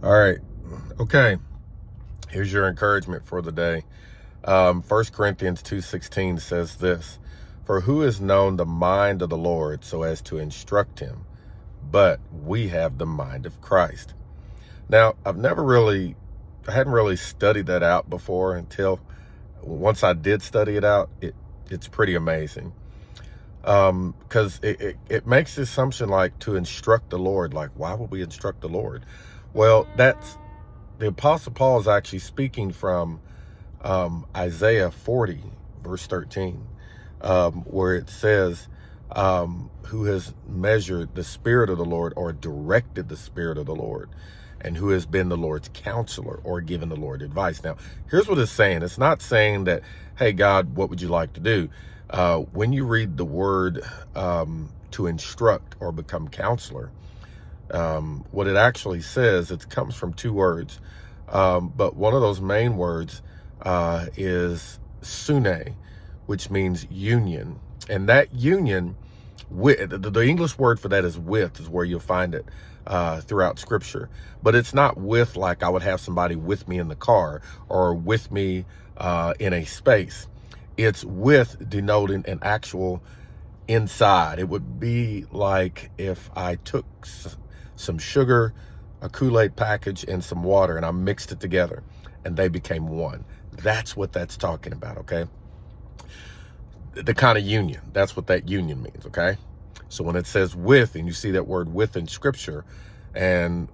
All right. Okay. Here's your encouragement for the day. 1 Corinthians 2:16 says this, "For who has known the mind of the Lord so as to instruct him? But we have the mind of Christ." Now, I hadn't really studied that out before until once I did study it out. It's pretty amazing. Because it makes the assumption like to instruct the Lord. Like, why would we instruct the Lord? Well, the Apostle Paul is actually speaking from Isaiah 40, verse 13, where it says, who has measured the Spirit of the Lord or directed the Spirit of the Lord, and who has been the Lord's counselor or given the Lord advice. Now, here's what it's saying. It's not saying that, hey, God, what would you like to do? When you read the word to instruct or become counselor, what it actually says, it comes from two words. But one of those main words is sune, which means union. And that union, with the English word for that is with, is where you'll find it throughout Scripture. But it's not with like I would have somebody with me in the car or with me in a space. It's with denoting an actual inside. It would be like if I took some sugar, a Kool-Aid package, and some water, and I mixed it together, and they became one. That's what that's talking about, okay? The kind of union. That's what that union means, okay? So when it says with, and you see that word with in Scripture, and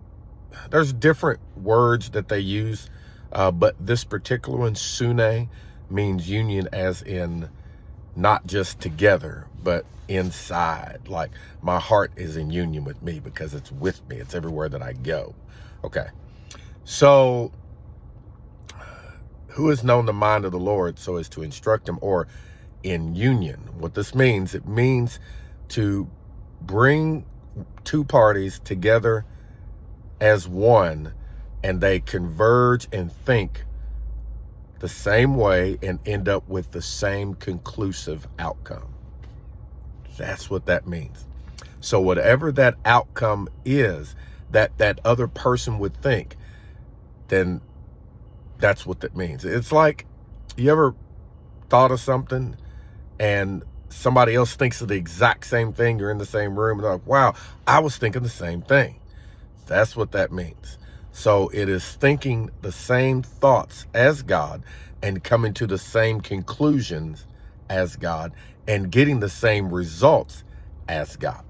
there's different words that they use, but this particular one, sune, means union as in not just together, but inside. Like my heart is in union with me because it's with me. It's everywhere that I go. Okay. So who has known the mind of the Lord so as to instruct him, or in union? What this means, it means to bring two parties together as one, and they converge and think the same way and end up with the same conclusive outcome. That's what that means. So whatever that outcome is that other person would think, then that's what that means. It's like, you ever thought of something and somebody else thinks of the exact same thing, you're in the same room, and they're like, wow, I was thinking the same thing. That's what that means. So it is thinking the same thoughts as God and coming to the same conclusions as God and getting the same results as God.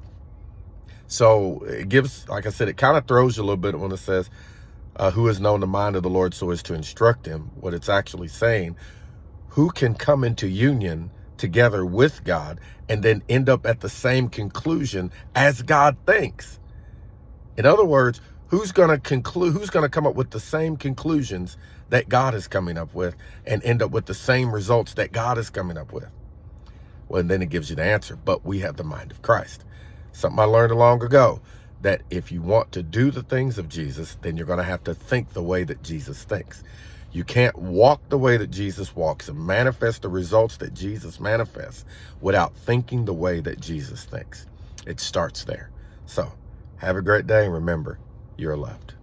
So it gives, like I said, it kind of throws you a little bit when it says, who has known the mind of the Lord so as to instruct him. What it's actually saying, who can come into union together with God and then end up at the same conclusion as God thinks. In other words, who's going to come up with the same conclusions that God is coming up with and end up with the same results that God is coming up with? Well, and then it gives you the answer, but we have the mind of Christ. Something I learned long ago, that if you want to do the things of Jesus, then you're going to have to think the way that Jesus thinks. You can't walk the way that Jesus walks and manifest the results that Jesus manifests without thinking the way that Jesus thinks. It starts there. So have a great day, and remember, you're loved.